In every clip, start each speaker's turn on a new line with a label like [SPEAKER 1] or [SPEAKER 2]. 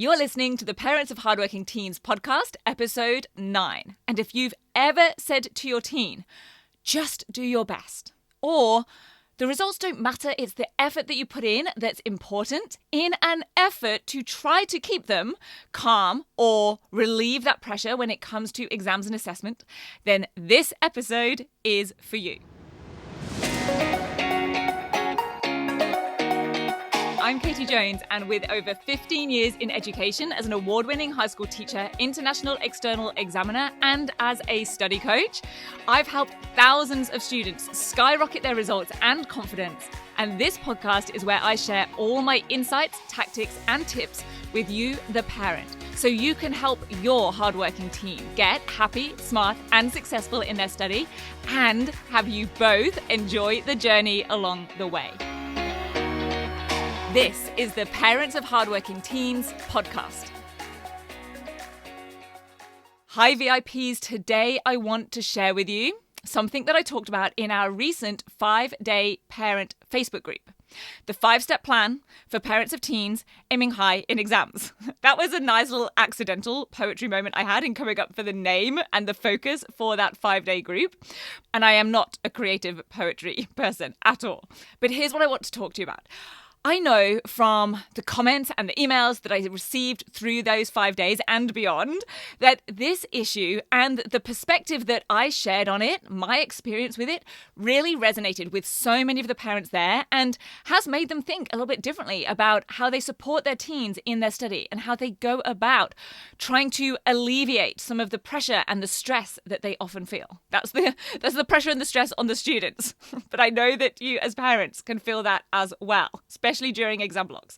[SPEAKER 1] You're listening to the Parents of Hardworking Teens podcast, episode 9. And if you've ever said to your teen, just do your best, or the results don't matter, it's the effort that you put in that's important, in an effort to try to keep them calm or relieve that pressure when it comes to exams and assessment, then this episode is for you. I'm Katie Jones, and with over 15 years in education as an award-winning high school teacher, international external examiner, and as a study coach, I've helped thousands of students skyrocket their results and confidence. And this podcast is where I share all my insights, tactics, and tips with you, the parent, so you can help your hardworking teen get happy, smart, and successful in their study, and have you both enjoy the journey along the way. This is the Parents of Hardworking Teens podcast. Hi VIPs, today I want to share with you something that I talked about in our recent 5-day parent Facebook group. The 5-step plan for parents of teens aiming high in exams. That was a nice little accidental poetry moment I had in coming up for the name and the focus for that 5-day group. And I am not a creative poetry person at all. But here's what I want to talk to you about. I know from the comments and the emails that I received through those 5 days and beyond that this issue and the perspective that I shared on it, my experience with it, really resonated with so many of the parents there and has made them think a little bit differently about how they support their teens in their study and how they go about trying to alleviate some of the pressure and the stress that they often feel. That's the pressure and the stress on the students. But I know that you as parents can feel that as well, especially during exam blocks.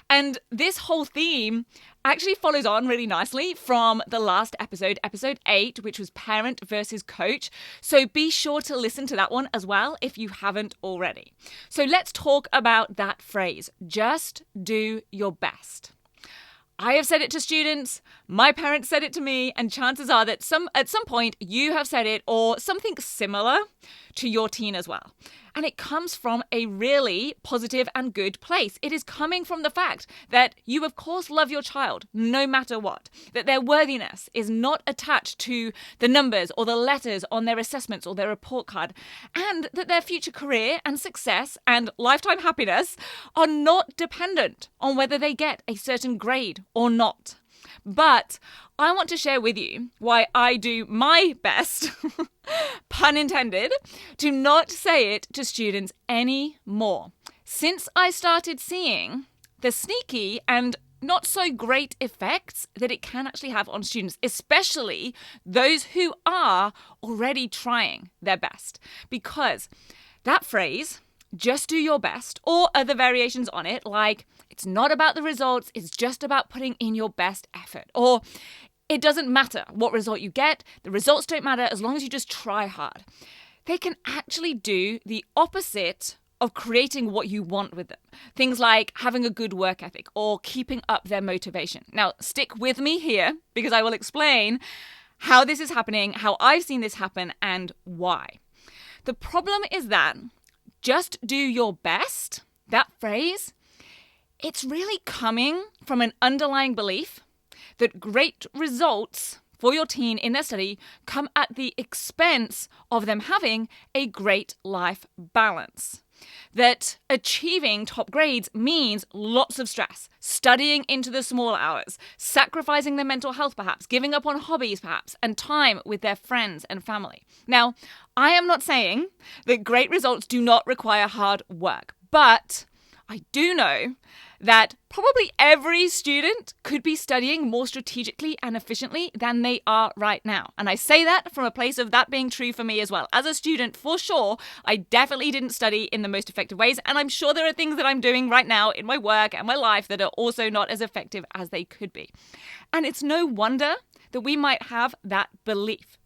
[SPEAKER 1] And this whole theme actually follows on really nicely from the last episode, episode 8, which was parent versus coach. So be sure to listen to that one as well if you haven't already. So let's talk about that phrase, just do your best. I have said it to students, my parents said it to me, and chances are that at some point you have said it or something similar to your teen as well. And it comes from a really positive and good place. It is coming from the fact that you, of course, love your child no matter what, that their worthiness is not attached to the numbers or the letters on their assessments or their report card, and that their future career and success and lifetime happiness are not dependent on whether they get a certain grade or not. But I want to share with you why I do my best, pun intended, to not say it to students anymore. Since I started seeing the sneaky and not so great effects that it can actually have on students, especially those who are already trying their best. Because that phrase, just do your best, or other variations on it, like it's not about the results, it's just about putting in your best effort. Or it doesn't matter what result you get, the results don't matter as long as you just try hard. They can actually do the opposite of creating what you want with them. Things like having a good work ethic or keeping up their motivation. Now, stick with me here because I will explain how this is happening, how I've seen this happen, and why. The problem is that just do your best, that phrase, it's really coming from an underlying belief that great results for your teen in their study come at the expense of them having a great life balance. That achieving top grades means lots of stress, studying into the small hours, sacrificing their mental health perhaps, giving up on hobbies perhaps, and time with their friends and family. Now, I am not saying that great results do not require hard work, but I do know that probably every student could be studying more strategically and efficiently than they are right now. And I say that from a place of that being true for me as well. As a student, for sure, I definitely didn't study in the most effective ways. And I'm sure there are things that I'm doing right now in my work and my life that are also not as effective as they could be. And it's no wonder that we might have that belief.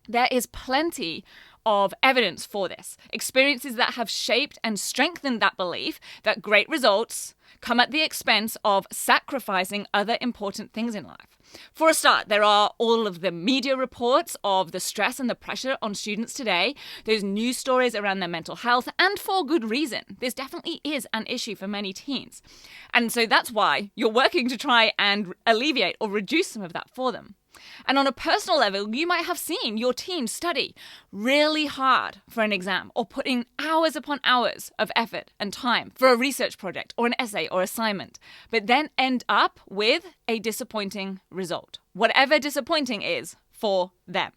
[SPEAKER 1] There is plenty of evidence for this. Experiences that have shaped and strengthened that belief that great results come at the expense of sacrificing other important things in life. For a start, there are all of the media reports of the stress and the pressure on students today, those news stories around their mental health, and for good reason. This definitely is an issue for many teens. And so that's why you're working to try and alleviate or reduce some of that for them. And on a personal level, you might have seen your teen study really hard for an exam or put in hours upon hours of effort and time for a research project or an essay or assignment, but then end up with a disappointing result, whatever disappointing is for them.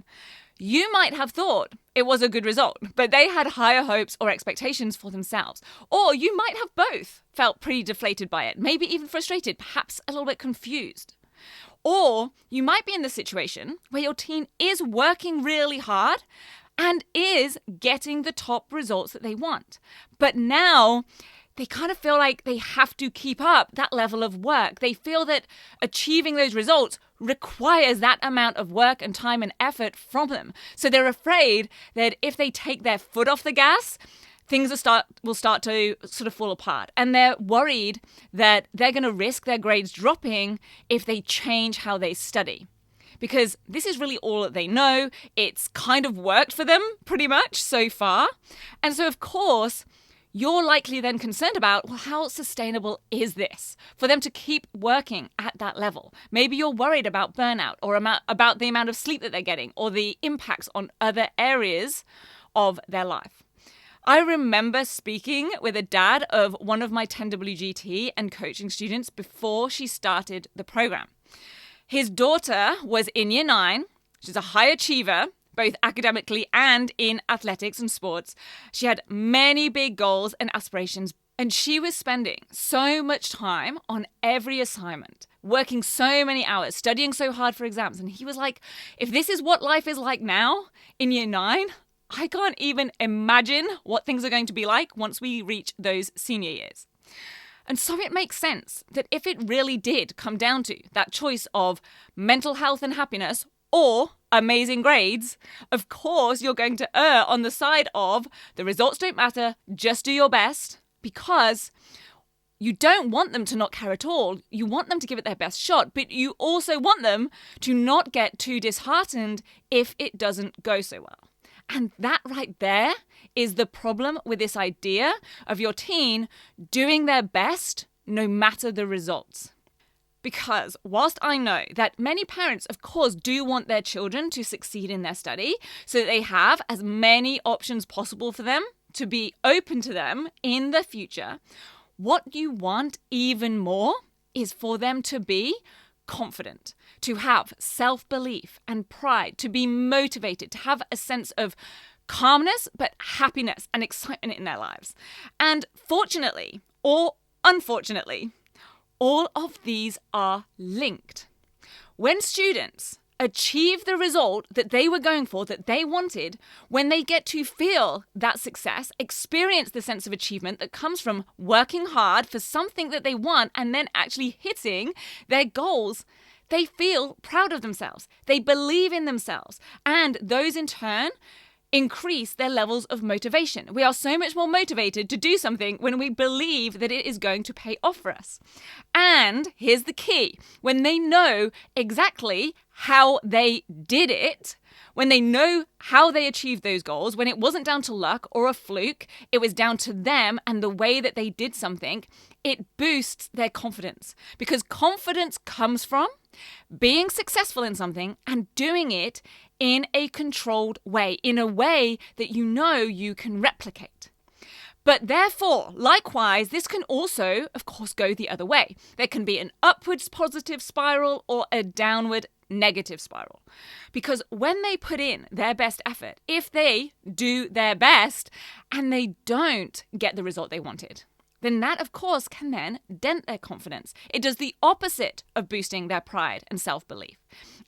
[SPEAKER 1] You might have thought it was a good result, but they had higher hopes or expectations for themselves. Or you might have both felt pretty deflated by it, maybe even frustrated, perhaps a little bit confused. Or you might be in the situation where your teen is working really hard and is getting the top results that they want. But now they kind of feel like they have to keep up that level of work. They feel that achieving those results requires that amount of work and time and effort from them. So they're afraid that if they take their foot off the gas, things will start to sort of fall apart. And they're worried that they're going to risk their grades dropping if they change how they study. Because this is really all that they know. It's kind of worked for them pretty much so far. And so, of course, you're likely then concerned about, well, how sustainable is this for them to keep working at that level? Maybe you're worried about burnout or about the amount of sleep that they're getting or the impacts on other areas of their life. I remember speaking with a dad of one of my 10WGT and coaching students before she started the program. His daughter was in year 9. She's a high achiever, both academically and in athletics and sports. She had many big goals and aspirations, and she was spending so much time on every assignment, working so many hours, studying so hard for exams. And he was like, if this is what life is like now in year 9, I can't even imagine what things are going to be like once we reach those senior years. And so it makes sense that if it really did come down to that choice of mental health and happiness or amazing grades, of course you're going to err on the side of the results don't matter, just do your best, because you don't want them to not care at all. You want them to give it their best shot, but you also want them to not get too disheartened if it doesn't go so well. And that right there is the problem with this idea of your teen doing their best no matter the results. Because whilst I know that many parents, of course, do want their children to succeed in their study so that they have as many options possible for them to be open to them in the future, what you want even more is for them to be confident, to have self-belief and pride, to be motivated, to have a sense of calmness, but happiness and excitement in their lives. And fortunately, or unfortunately, all of these are linked. When students achieve the result that they were going for, that they wanted, when they get to feel that success, experience the sense of achievement that comes from working hard for something that they want and then actually hitting their goals, they feel proud of themselves. They believe in themselves. And those in turn increase their levels of motivation. We are so much more motivated to do something when we believe that it is going to pay off for us. And here's the key. When they know exactly how they did it, when they know how they achieved those goals, when it wasn't down to luck or a fluke, it was down to them and the way that they did something, it boosts their confidence. Because confidence comes from being successful in something and doing it in a controlled way, in a way that you know you can replicate. But therefore, likewise, this can also, of course, go the other way. There can be an upwards positive spiral or a downward negative spiral. Because when they put in their best effort, if they do their best and they don't get the result they wanted, then that, of course, can then dent their confidence. It does the opposite of boosting their pride and self-belief.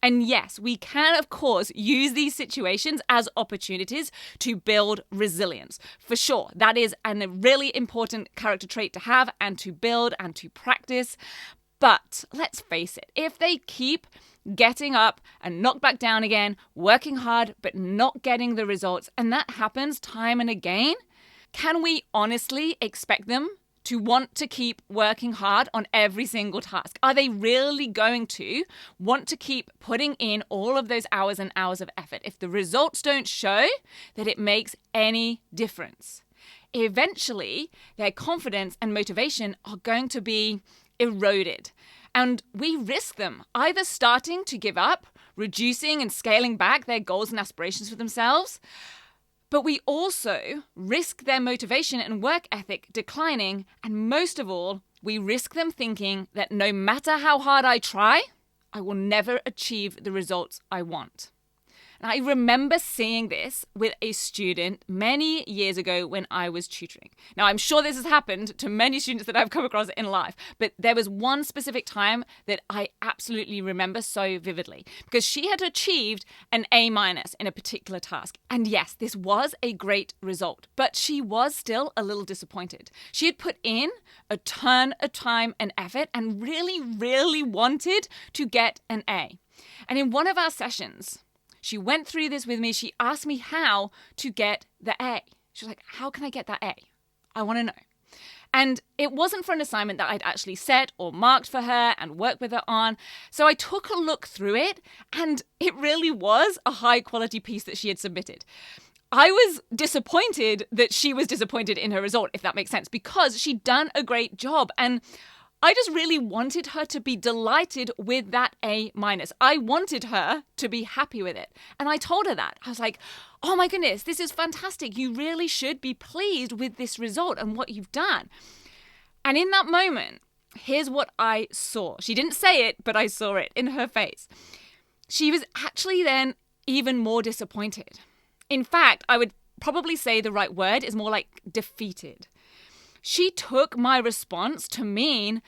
[SPEAKER 1] And yes, we can, of course, use these situations as opportunities to build resilience. For sure, that is a really important character trait to have and to build and to practice. But let's face it, if they keep getting up and knocked back down again, working hard, but not getting the results. And that happens time and again. Can we honestly expect them to want to keep working hard on every single task? Are they really going to want to keep putting in all of those hours and hours of effort if the results don't show that it makes any difference? Eventually, their confidence and motivation are going to be eroded. And we risk them either starting to give up, reducing and scaling back their goals and aspirations for themselves, but we also risk their motivation and work ethic declining. And most of all, we risk them thinking that no matter how hard I try, I will never achieve the results I want. And I remember seeing this with a student many years ago when I was tutoring. Now, I'm sure this has happened to many students that I've come across in life, but there was one specific time that I absolutely remember so vividly because she had achieved an A- in a particular task. And yes, this was a great result, but she was still a little disappointed. She had put in a ton of time and effort and really, really wanted to get an A. And in one of our sessions, she went through this with me. She asked me how to get the A. She was like, how can I get that A? I want to know. And it wasn't for an assignment that I'd actually set or marked for her and worked with her on. So I took a look through it, and it really was a high quality piece that she had submitted. I was disappointed that she was disappointed in her result, if that makes sense, because she'd done a great job. And I just really wanted her to be delighted with that A-. I wanted her to be happy with it. And I told her that. I was like, oh my goodness, this is fantastic. You really should be pleased with this result and what you've done. And in that moment, here's what I saw. She didn't say it, but I saw it in her face. She was actually then even more disappointed. In fact, I would probably say the right word is more like defeated. She took my response to mean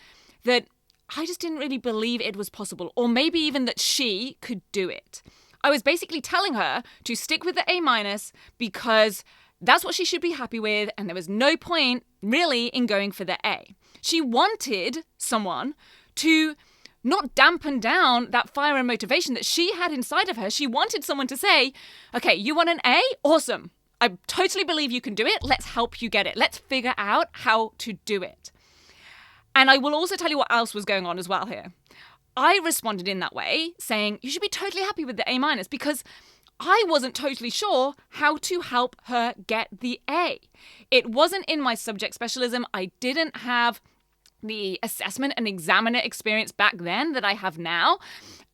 [SPEAKER 1] that I just didn't really believe it was possible, or maybe even that she could do it. I was basically telling her to stick with the A- because that's what she should be happy with, and there was no point really in going for the A. She wanted someone to not dampen down that fire and motivation that she had inside of her. She wanted someone to say, okay, you want an A? Awesome. I totally believe you can do it. Let's help you get it. Let's figure out how to do it. And I will also tell you what else was going on as well here. I responded in that way, saying you should be totally happy with the A- because I wasn't totally sure how to help her get the A. It wasn't in my subject specialism. I didn't have the assessment and examiner experience back then that I have now.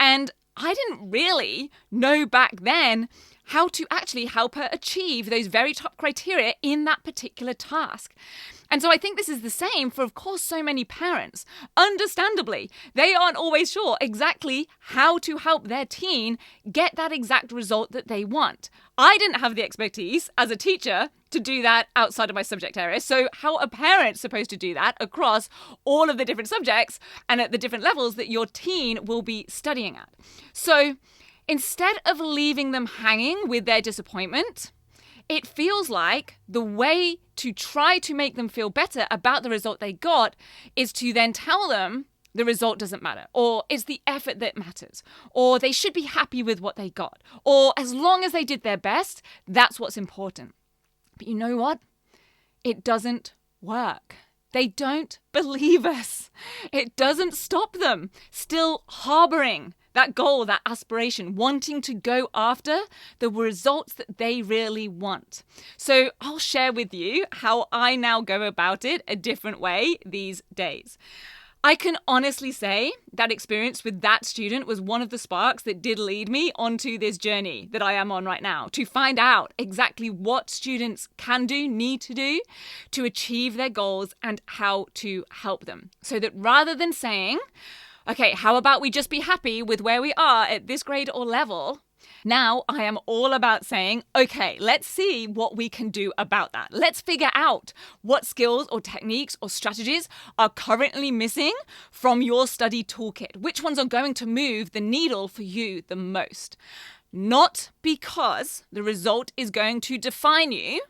[SPEAKER 1] And I didn't really know back then how to actually help her achieve those very top criteria in that particular task. And so I think this is the same for, of course, so many parents. Understandably, they aren't always sure exactly how to help their teen get that exact result that they want. I didn't have the expertise as a teacher to do that outside of my subject area. So how are parents supposed to do that across all of the different subjects and at the different levels that your teen will be studying at? So instead of leaving them hanging with their disappointment, it feels like the way to try to make them feel better about the result they got is to then tell them the result doesn't matter, or it's the effort that matters, or they should be happy with what they got, or as long as they did their best, that's what's important. But you know what? It doesn't work. They don't believe us. It doesn't stop them still harboring that goal, that aspiration, wanting to go after the results that they really want. So I'll share with you how I now go about it a different way these days. I can honestly say that experience with that student was one of the sparks that did lead me onto this journey that I am on right now, to find out exactly what students can do, need to do to achieve their goals and how to help them. So that rather than saying, okay, how about we just be happy with where we are at this grade or level? Now I am all about saying, okay, let's see what we can do about that. Let's figure out what skills or techniques or strategies are currently missing from your study toolkit. Which ones are going to move the needle for you the most? Not because the result is going to define you,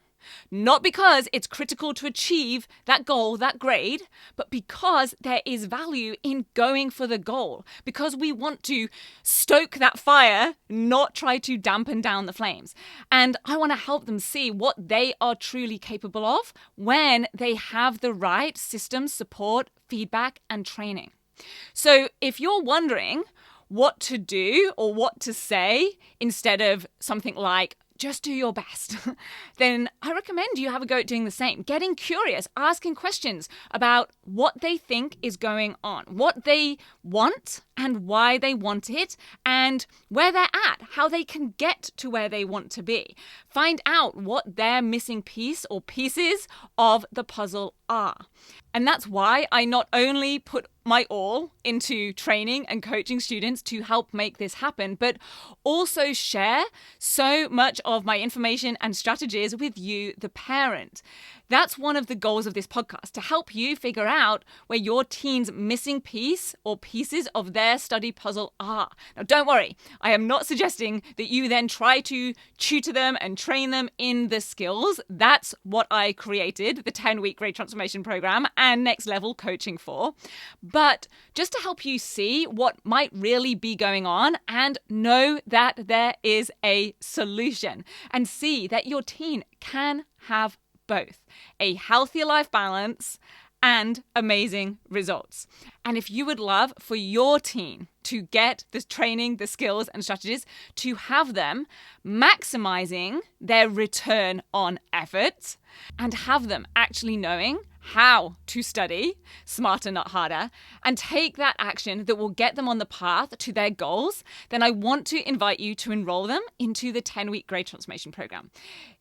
[SPEAKER 1] Not because it's critical to achieve that goal, that grade, but because there is value in going for the goal, because we want to stoke that fire, not try to dampen down the flames. And I want to help them see what they are truly capable of when they have the right systems, support, feedback, and training. So if you're wondering what to do or what to say instead of something like, just do your best, then I recommend you have a go at doing the same. Getting curious, asking questions about what they think is going on, what they want and why they want it, and where they're at, how they can get to where they want to be. Find out what their missing piece or pieces of the puzzle are. And that's why I not only put my all into training and coaching students to help make this happen, but also share so much of my information and strategies with you, the parent. That's one of the goals of this podcast, to help you figure out where your teen's missing piece or pieces of their study puzzle are. Now, don't worry, I am not suggesting that you then try to tutor them and train them in the skills. That's what I created the 10-week Grade Transformation Program and Next Level Coaching for. But just to help you see what might really be going on and know that there is a solution, and see that your teen can have both a healthier life balance and amazing results. And if you would love for your teen to get the training, the skills and strategies, to have them maximizing their return on effort and have them actually knowing how to study smarter, not harder, and take that action that will get them on the path to their goals, then I want to invite you to enroll them into the 10-week Grade Transformation Program.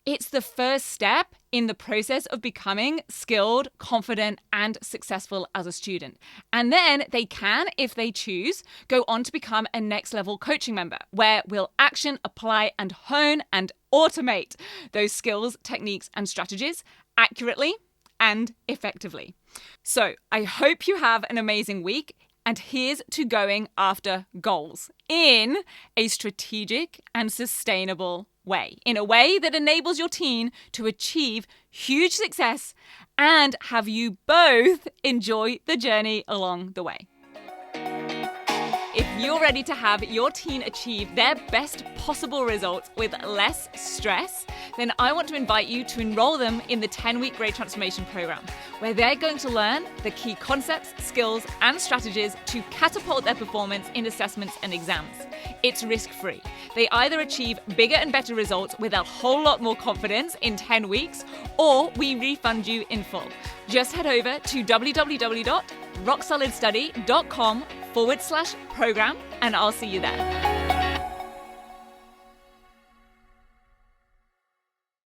[SPEAKER 1] It's the first step in the process of becoming skilled, confident, and successful as a student. And then they can, if they choose, go on to become a Next Level Coaching member, where we'll action, apply, and hone and automate those skills, techniques, and strategies accurately and effectively. So I hope you have an amazing week, and here's to going after goals in a strategic and sustainable way, in a way that enables your teen to achieve huge success and have you both enjoy the journey along the way. If you're ready to have your teen achieve their best possible results with less stress, then I want to invite you to enroll them in the 10-week Grade Transformation Program, where they're going to learn the key concepts, skills, and strategies to catapult their performance in assessments and exams. It's risk-free. They either achieve bigger and better results with a whole lot more confidence in 10 weeks, or we refund you in full. Just head over to www.rocksolidstudy.com/program, and I'll see you there.